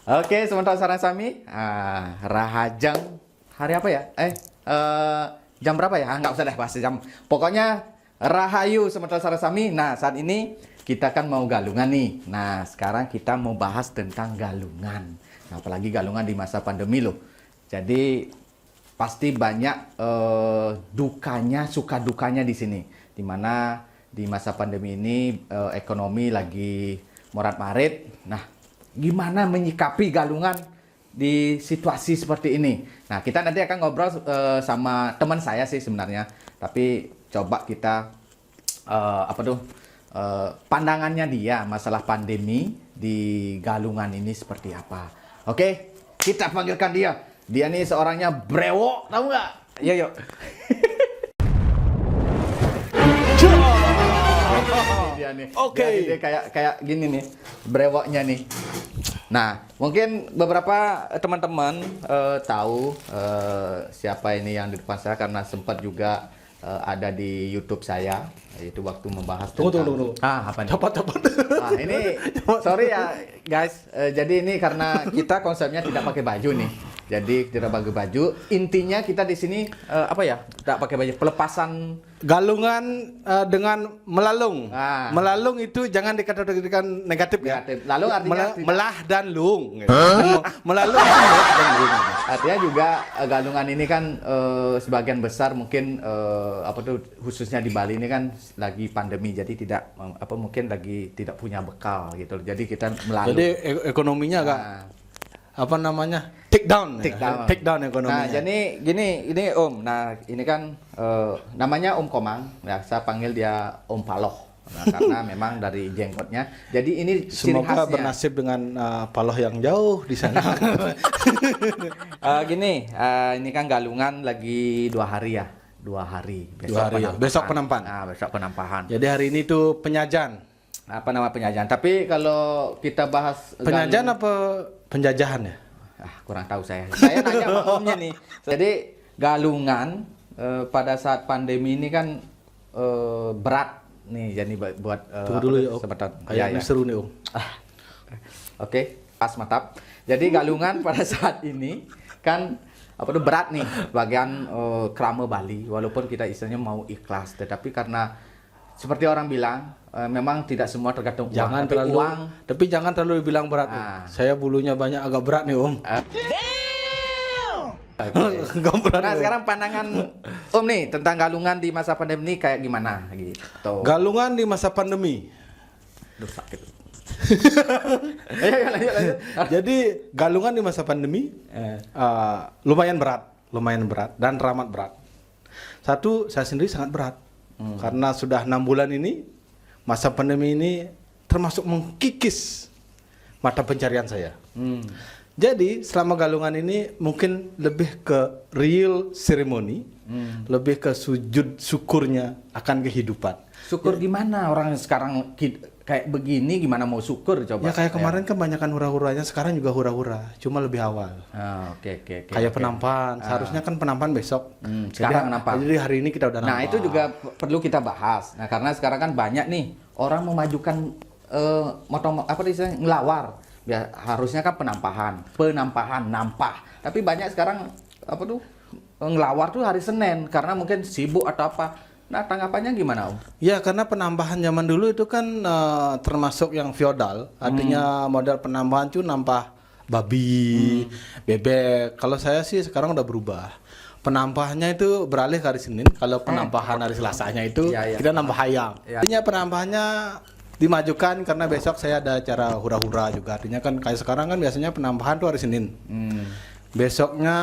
Oke, sementara sarang Sami. Rahajang hari apa ya? Jam berapa ya? Nggak usah deh bahas jam. Pokoknya Rahayu sementara sarang Sami. Nah, saat ini kita kan mau galungan nih. Nah, sekarang kita mau bahas tentang galungan. Nah, apalagi galungan di masa pandemi loh. Jadi pasti banyak dukanya, suka dukanya di sini. Dimana di masa pandemi ini ekonomi lagi morat-marit. Nah, gimana menyikapi galungan di situasi seperti ini? Nah, kita nanti akan ngobrol sama teman saya sih sebenarnya. Tapi coba kita pandangannya dia masalah pandemi di galungan ini seperti apa. Oke, kita panggilkan dia. Dia nih seorangnya brewok, tahu nggak? Yuk. Dia nih. Oke. Dia kayak gini nih, brewoknya nih. Nah, mungkin beberapa teman-teman tahu siapa ini yang di depan saya karena sempat juga ada di YouTube saya, yaitu waktu membahas Tunggu. apa nih? Cepat. Nah, ini sorry ya guys. Jadi ini karena kita konsepnya tidak pakai baju nih. Jadi tidak pakai baju. Intinya kita di sini tidak pakai baju. Pelepasan Galungan dengan melalung. Ah. Melalung itu jangan dikategorikan negatif ya. negatif. Lalu artinya Melah dan lung. Melalung itu melah dan lung. artinya juga galungan ini kan sebagian besar mungkin khususnya di Bali ini kan lagi pandemi, jadi tidak mungkin lagi tidak punya bekal gitu. Jadi kita melalui. Jadi ekonominya agak take down Nah, ekonominya. jadi gini Om. Nah, ini kan namanya Om Komang. Ya, saya panggil dia Om Paloh. Nah, karena memang dari jenggotnya. Jadi ini ciri Semoga khasnya. bernasib dengan paloh yang jauh di sana. Ini kan galungan lagi 2 hari ya. 2 hari. 2 hari ya. Besok penampahan. Nah, besok penampahan. Jadi hari ini tuh penyajian. Apa nama penyajian? Tapi kalau kita bahas Penyajian apa penjajahan ya? kurang tahu saya. Saya nanya sama Omnya nih. Jadi galungan pada saat pandemi ini kan berat nih. Jadi buat Tunggu dulu ya, Om. sebentar. Kayaknya seru nih, Om. Oke, pas mantap. Jadi galungan pada saat ini kan berat nih bagian krama Bali. Walaupun kita istilahnya mau ikhlas, tetapi karena seperti orang bilang memang tidak semua tergantung uang. Tapi jangan terlalu bilang berat. Ah. Saya bulunya banyak, agak berat nih, Om. Agak berat. Nah, nih, Om. sekarang pandangan Om nih tentang galungan di masa pandemi ini kayak gimana gitu. Galungan di masa pandemi. Duh, sakit. Ayo, lanjut. Jadi galungan di masa pandemi lumayan berat dan teramat berat. Satu, saya sendiri sangat berat karena sudah 6 bulan ini masa pandemi ini termasuk mengkikis mata pencarian saya. Jadi selama galungan ini mungkin lebih ke real ceremony, lebih ke sujud syukurnya akan kehidupan. Syukur gimana orang sekarang kayak begini gimana mau syukur coba? Ya kayak kemarin kan banyakan hura-huranya, sekarang juga hura-hura, cuma lebih awal. Oke. Kayak penampahan, seharusnya kan penampahan besok. Sekarang penampahan. Jadi hari ini kita udah Nah, nampak. itu juga perlu kita bahas. Nah, karena sekarang kan banyak nih orang memajukan istilahnya ngelawar. Ya, harusnya kan penampahan, nampah. Tapi banyak sekarang ngelawar tuh hari Senin karena mungkin sibuk atau apa. Nah, tanggapannya gimana, Om? Ya, karena penambahan zaman dulu itu kan termasuk yang feodal. Artinya model penambahan itu nampah babi, bebek. Kalau saya sih sekarang udah berubah. Penampahannya itu beralih ke hari Senin. Kalau penampahan hari Selasanya itu kita nambah ayam. Artinya penampahannya dimajukan karena besok saya ada acara hura-hura juga. Artinya kan kayak sekarang kan biasanya penampahan tuh hari Senin. Besoknya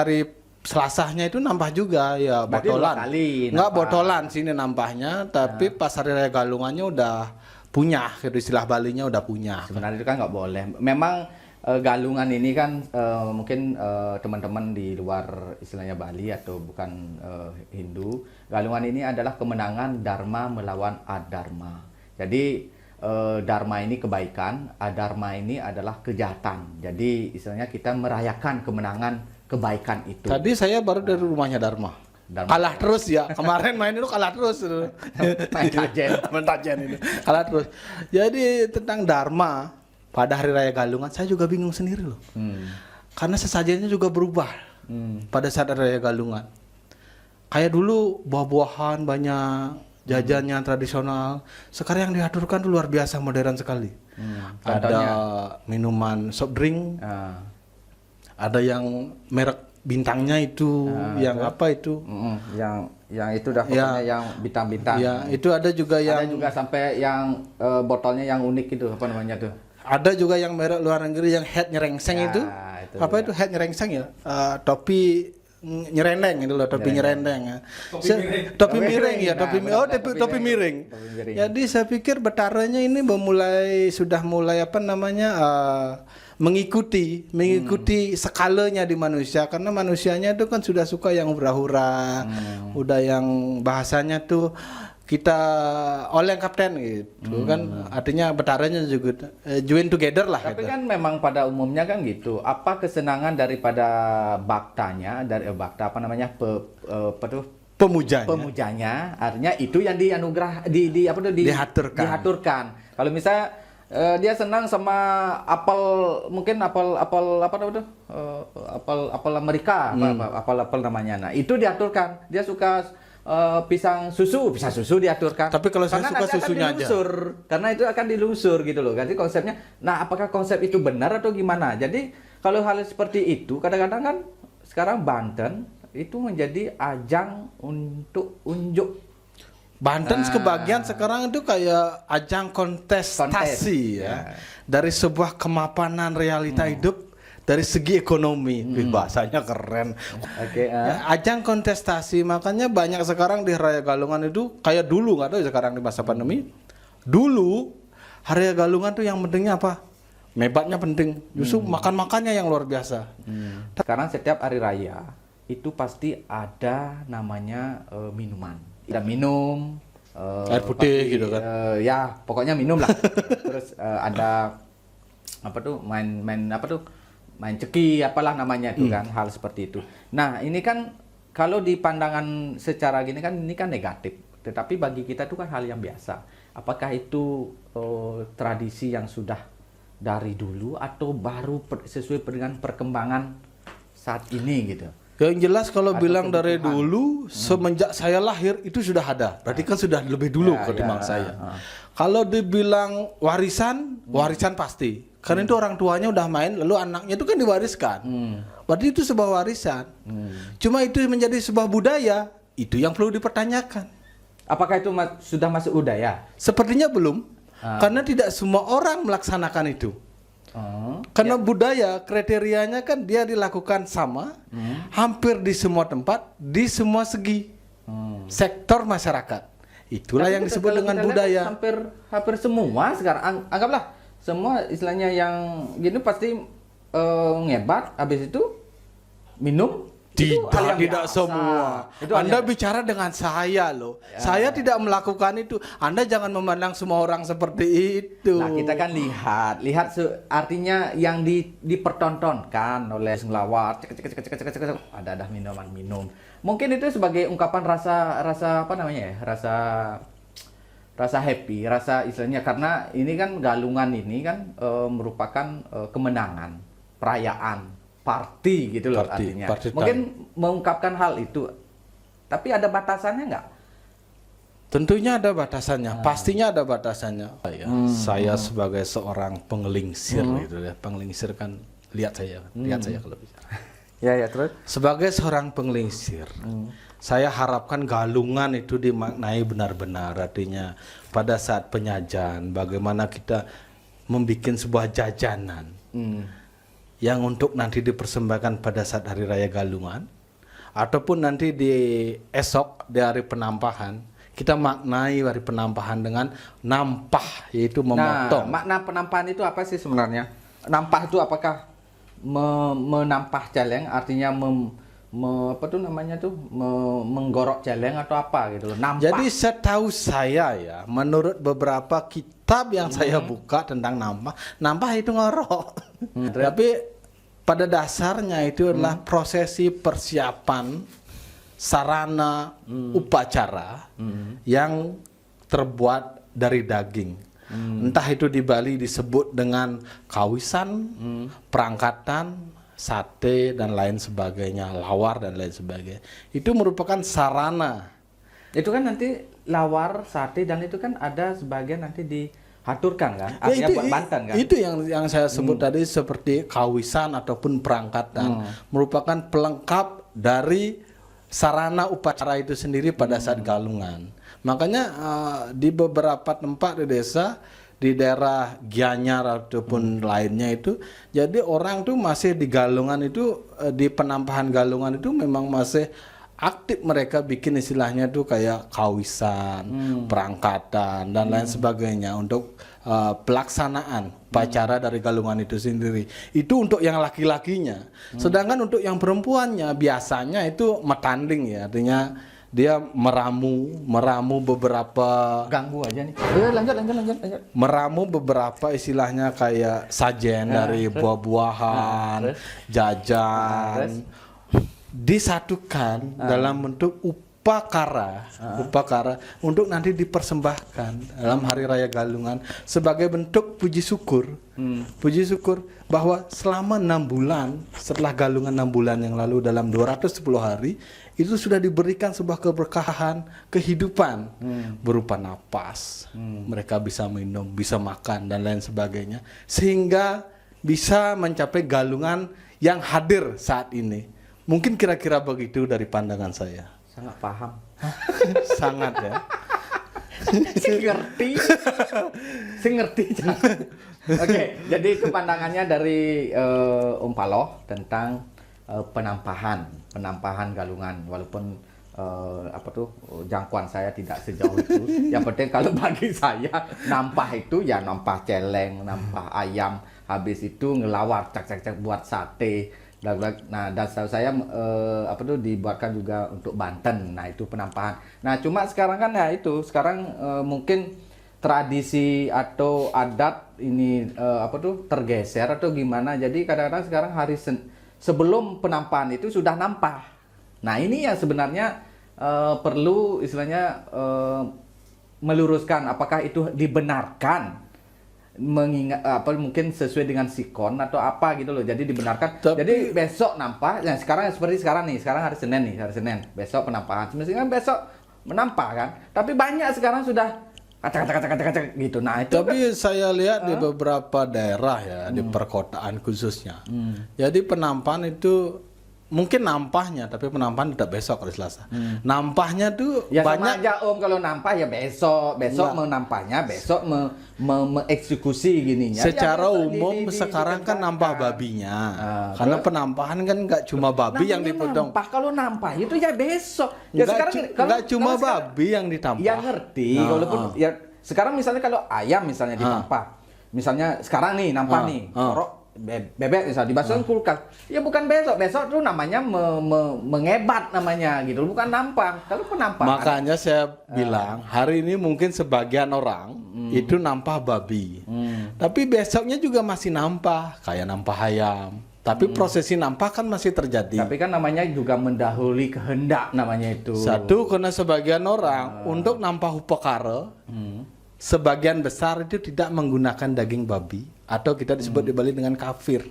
hari Selasahnya itu nambah juga ya. Berarti botolan. 2 kali Enggak nambah. botolan sini nambahnya, tapi pas hari raya galungannya udah punya, gitu, istilah Balinya udah punya. Sebenarnya itu kan nggak boleh. Memang galungan ini kan mungkin teman-teman di luar istilahnya Bali atau bukan Hindu, galungan ini adalah kemenangan Dharma melawan Adharma. Jadi Dharma ini kebaikan, Adharma ini adalah kejahatan. Jadi istilahnya kita merayakan kemenangan kebaikan itu. Tadi saya baru dari rumahnya Dharma. Kalah terus ya. Kemarin main itu kalah terus. Main tajen. Main tajen itu. Kalah terus. Jadi tentang Dharma pada Hari Raya Galungan saya juga bingung sendiri loh. Karena sesajennya juga berubah pada saat Hari Raya Galungan. Kayak dulu buah-buahan banyak, jajannya tradisional. Sekarang yang diaturkan tuh luar biasa modern sekali. Ada minuman soft drink, ada yang merek bintangnya itu, yang apa itu? Yang itu dah pokoknya yang bintang-bintang. Ya, itu ada juga yang Ada juga sampai yang botolnya yang unik itu, apa namanya tuh? ada juga yang merek luar negeri yang head nyerengseng Ya, itu. itu Apa juga. itu head nyerengseng ya? Topi nyerendeng itu loh, topi nyerendeng ya. Topi miring ya, topi miring. Topi miring. Jadi saya pikir Betaranya ini sudah mulai apa namanya mengikuti skalanya di manusia, karena manusianya itu kan sudah suka yang hura-hura, udah yang bahasanya tuh kita oleh kapten gitu kan, artinya Betaranya juga join together lah. Tapi gitu. kan memang pada umumnya kan gitu. Apa kesenangan daripada baktanya, dari bakta apa namanya apa tuh? Pemujanya, artinya itu yang diaturkan. Kalau misalnya dia senang sama apel apa tuh? Apel Amerika, apel namanya. Nah, itu diaturkan. Dia suka pisang susu diaturkan. Tapi kalau saya karena suka nanti akan susunya aja. dilusur. Karena itu akan dilusur gitu loh. Jadi konsepnya, nah apakah konsep itu benar atau gimana? Jadi kalau hal seperti itu kadang-kadang kan sekarang Banten itu menjadi ajang untuk unjuk. Banten kebagian sekarang itu kayak ajang kontestasi ya. Dari sebuah kemapanan realita hidup dari segi ekonomi. Bahasanya keren. Oke. Ya, ajang kontestasi, makanya banyak sekarang di Raya Galungan itu kayak dulu, nggak tahu sekarang di masa pandemi. Dulu Raya Galungan tuh yang pentingnya apa? Mebatnya penting. Justru makan-makannya yang luar biasa. Sekarang setiap hari raya itu pasti ada namanya minuman. Ada minum Air putih gitu kan. Ya, pokoknya minum lah. Terus ada apa tuh main ceki apalah namanya itu kan, hal seperti itu. Nah, ini kan kalau di pandangan secara gini kan ini kan negatif. Tetapi bagi kita itu kan hal yang biasa. Apakah itu tradisi yang sudah dari dulu atau baru sesuai dengan perkembangan saat ini gitu? Yang jelas kalau Atau bilang dari kebutuhan. dulu, semenjak saya lahir itu sudah ada. Berarti kan sudah lebih dulu ketimbang saya. Kalau dibilang warisan pasti. Karena itu orang tuanya udah main, lalu anaknya itu kan diwariskan. Berarti itu sebuah warisan. Cuma itu menjadi sebuah budaya, itu yang perlu dipertanyakan. Apakah itu sudah masuk budaya? Sepertinya belum, karena tidak semua orang melaksanakan itu. Karena budaya kriterianya kan dia dilakukan sama, hampir di semua tempat, di semua segi sektor masyarakat. Itulah Tapi yang kita- disebut kalau dengan kita lihat budaya. hampir semua sekarang anggaplah semua istilahnya yang gini pasti ngebat, habis itu minum. Itu hal yang Tidak biasa. semua. Itu hal Anda yang- bicara dengan saya loh. Saya tidak melakukan itu. Anda jangan memandang semua orang seperti itu. Nah, kita kan lihat artinya yang dipertontonkan oleh selawat, ada minuman minum. Mungkin itu sebagai ungkapan rasa apa namanya ya? Rasa happy, rasa istilahnya, karena ini kan Galungan ini kan merupakan kemenangan, perayaan, party gitu loh artinya. Party time. Mungkin mengungkapkan hal itu. Tapi ada batasannya nggak? Tentunya ada batasannya, pastinya ada batasannya. Saya sebagai seorang penglingsir gitu ya. Penglingsir kan lihat saya kalau bicara. Ya terus. Sebagai seorang penglingsir, saya harapkan Galungan itu dimaknai benar-benar, artinya pada saat penyajian bagaimana kita membuat sebuah jajanan yang untuk nanti dipersembahkan pada saat Hari Raya Galungan, ataupun nanti di esok di hari penampahan, kita maknai hari penampahan dengan nampah, yaitu memotong. Nah, makna penampahan itu apa sih sebenarnya? Nampah itu apakah menampah celeng, artinya menggorok celeng atau apa gitu loh? Nampah. Jadi setahu saya ya, menurut beberapa kitab yang saya buka tentang nampah itu ngorok. Tapi pada dasarnya itu adalah prosesi persiapan sarana upacara yang terbuat dari daging. Entah itu di Bali disebut dengan kawisan, perangkatan, sate dan lain sebagainya, lawar dan lain sebagainya. Itu merupakan sarana. Itu kan nanti lawar, sate dan itu kan ada sebagian nanti dihaturkan kan? Ya, Artinya buat Banten kan? Itu yang saya sebut tadi seperti kawisan ataupun perangkatan, merupakan pelengkap dari sarana upacara itu sendiri pada saat galungan. Makanya di beberapa tempat di desa, di daerah Gianyar ataupun lainnya itu, jadi orang tuh masih di galungan itu, di penampahan galungan itu memang masih aktif mereka bikin istilahnya tuh kayak kawisan, perangkatan dan lain sebagainya untuk pelaksanaan upacara dari galungan itu sendiri. Itu untuk yang laki-lakinya. Sedangkan untuk yang perempuannya biasanya itu metanding ya, artinya dia meramu beberapa, Ganggu aja nih. Lanjut. meramu beberapa istilahnya kayak sajen dari buah-buahan, jajan, disatukan dalam bentuk upakara untuk nanti dipersembahkan dalam hari raya Galungan sebagai bentuk puji syukur bahwa selama 6 bulan setelah Galungan 6 bulan yang lalu, dalam 210 hari itu sudah diberikan sebuah keberkahan kehidupan berupa napas, mereka bisa minum, bisa makan dan lain sebagainya, sehingga bisa mencapai Galungan yang hadir saat ini. Mungkin kira-kira begitu dari pandangan saya. Sangat paham. Sangat ya. Saya ngerti. Oke, jadi itu pandangannya dari Om Paloh tentang penampahan Galungan. Walaupun jangkauan saya tidak sejauh itu. Yang penting kalau bagi saya nampah itu ya nampah celeng, nampah ayam, habis itu ngelawar cak buat sate. Nah, dan setahu saya dibuatkan juga untuk Banten. Nah, itu penampahan. Nah, cuma sekarang kan ya itu, sekarang mungkin tradisi atau adat ini tergeser atau gimana. Jadi kadang-kadang sekarang hari sebelum penampahan itu sudah nampah. Nah, ini yang sebenarnya perlu istilahnya meluruskan apakah itu dibenarkan, mengingat mungkin sesuai dengan sikon atau apa gitu loh, jadi dibenarkan. Jadi besok nampah, nah sekarang seperti sekarang hari Senin besok penampahan, semestinya kan besok menampah kan, tapi banyak sekarang sudah kacak gitu. Nah itu tapi saya lihat di beberapa daerah ya, di perkotaan khususnya, jadi penampahan itu mungkin nampahnya, tapi penampahan tidak besok hari Selasa. Nampahnya tuh ya banyak. sama aja Om, kalau nampah ya besok menampahnya, besok mengeksekusi gininya. Secara ya, umum sekarang kan nampah babinya, karena penampahan kan nggak cuma babi yang dipotong. Kalau nampah itu ya besok. Ya Nggak cuma babi yang ditampah. Ya ngerti, walaupun ya sekarang misalnya kalau ayam misalnya ditampah, misalnya sekarang nih nampah nih, bebek misalnya dibasuhin kulkas, ya bukan besok tuh namanya mengebat namanya gitu, bukan nampang. Kalau penampahan, makanya saya bilang hari ini mungkin sebagian orang itu nampah babi, tapi besoknya juga masih nampah kayak nampah ayam, tapi prosesi nampah kan masih terjadi. Tapi kan namanya juga mendahului kehendak namanya itu. Satu, karena sebagian orang untuk nampah upakara, sebagian besar itu tidak menggunakan daging babi, atau kita disebut di Bali dengan kafir.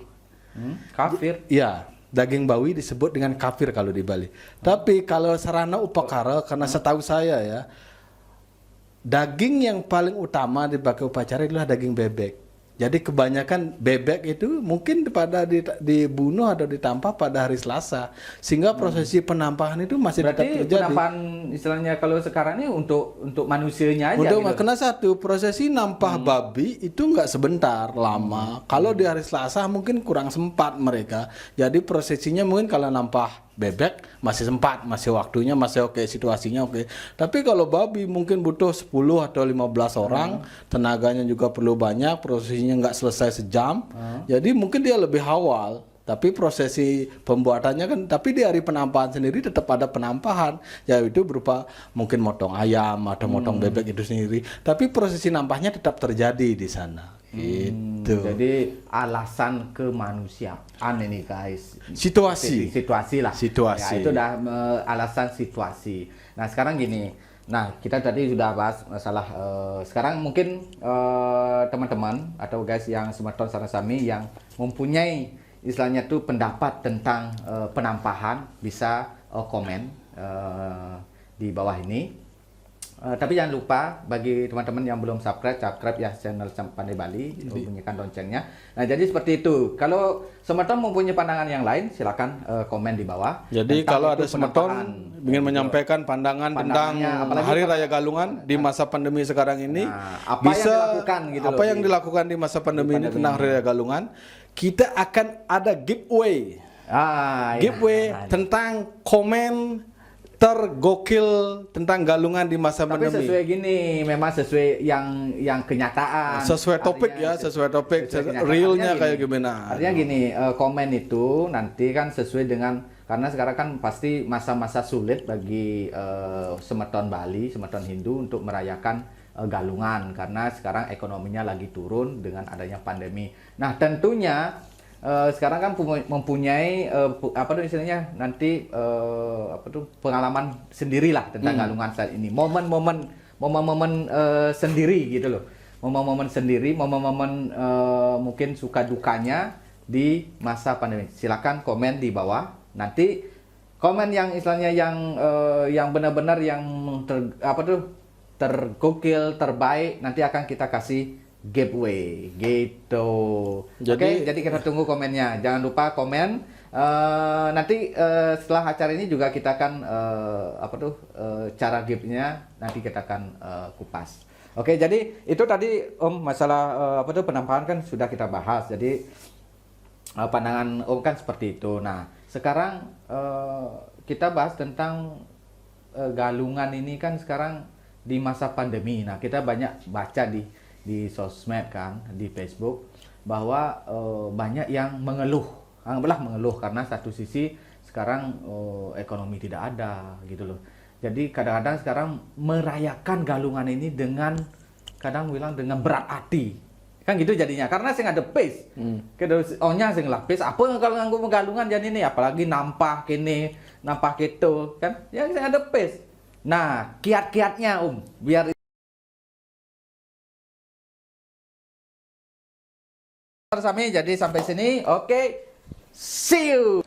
Kafir? Iya, daging babi disebut dengan kafir kalau di Bali. Tapi kalau sarana upakara, karena setahu saya ya, daging yang paling utama dipakai upacara adalah daging bebek. Jadi kebanyakan bebek itu mungkin pada dibunuh atau ditampah pada hari Selasa, sehingga prosesi penampahan itu masih tetap terjadi. Berarti penampahan istilahnya kalau sekarang ini untuk manusianya aja. Untuk gitu. karena satu, prosesi nampah babi itu nggak sebentar, lama. Kalau di hari Selasa mungkin kurang sempat mereka. Jadi prosesinya mungkin kalau nampah bebek masih sempat, masih waktunya, masih oke, situasinya oke. Tapi kalau babi mungkin butuh 10 atau 15 orang, tenaganya juga perlu banyak, prosesinya nggak selesai sejam. Jadi mungkin dia lebih awal. Tapi prosesi pembuatannya kan, tapi di hari penampahan sendiri tetap ada penampahan, yaitu berupa mungkin motong ayam atau motong bebek itu sendiri. Tapi prosesi nampahnya tetap terjadi di sana. Gitu. Jadi alasan kemanusiaan ini guys. Situasi Situasi lah. Situasi. Ya, itu udah alasan situasi. Nah sekarang gini. Nah, kita tadi sudah bahas masalah sekarang mungkin teman-teman atau guys yang Semeton Sarasami yang mempunyai istilahnya tuh pendapat tentang penampahan bisa komen di bawah ini. Tapi jangan lupa bagi teman-teman yang belum subscribe ya channel Pandai Bali, bunyikan loncengnya. Nah, jadi seperti itu. Kalau Semeton mempunyai pandangan yang lain, silakan komen di bawah. Jadi Tentang kalau itu ada Semeton ingin menyampaikan pandangan tentang apalagi Hari Raya Galungan di masa pandemi sekarang ini, apa yang bisa dilakukan gitu apa loh, yang dilakukan di masa pandemi ini tentang Hari Raya Galungan, kita akan ada giveaway. Giveaway tentang komen tergokil tentang galungan di masa Tapi pandemi. sesuai gini, memang sesuai yang kenyataan. Sesuai topik Artinya, ya, sesuai topik, kenyataan. realnya Artinya kayak gini, gimana. Artinya gini, komen itu nanti kan sesuai dengan, karena sekarang kan pasti masa-masa sulit bagi Semeton Bali, Semeton Hindu untuk merayakan galungan karena sekarang ekonominya lagi turun dengan adanya pandemi. Nah, tentunya sekarang kan mempunyai apa tuh istilahnya nanti apa tuh pengalaman sendirilah tentang galungan saat ini, momen-momen sendiri gitu loh, momen-momen sendiri, momen-momen mungkin suka dukanya di masa pandemi. Silakan komen di bawah, nanti komen yang istilahnya yang benar-benar yang tergokil terbaik nanti akan kita kasih giveaway gitu. Oke, jadi kita tunggu komennya. Jangan lupa komen. Nanti setelah acara ini juga kita akan cara gift-nya nanti kita akan kupas. Oke, jadi itu tadi Om masalah penampahan kan sudah kita bahas. Jadi pandangan Om kan seperti itu. Nah, sekarang kita bahas tentang galungan ini kan sekarang di masa pandemi. Nah, kita banyak baca di sosmed kan, di Facebook bahwa banyak yang mengeluh, anggaplah mengeluh karena satu sisi sekarang ekonomi tidak ada gitu loh. Jadi kadang-kadang sekarang merayakan galungan ini dengan kadang bilang dengan berat hati. Kan gitu jadinya karena sing ada pace. Ohnya sing lapis apa kalau nganggo galungan jadi ini apalagi nampah kene, nampah gitu kan. Ya sing ada pace. Nah, kiat-kiatnya biar Sami, jadi sampai sini. Oke. See you.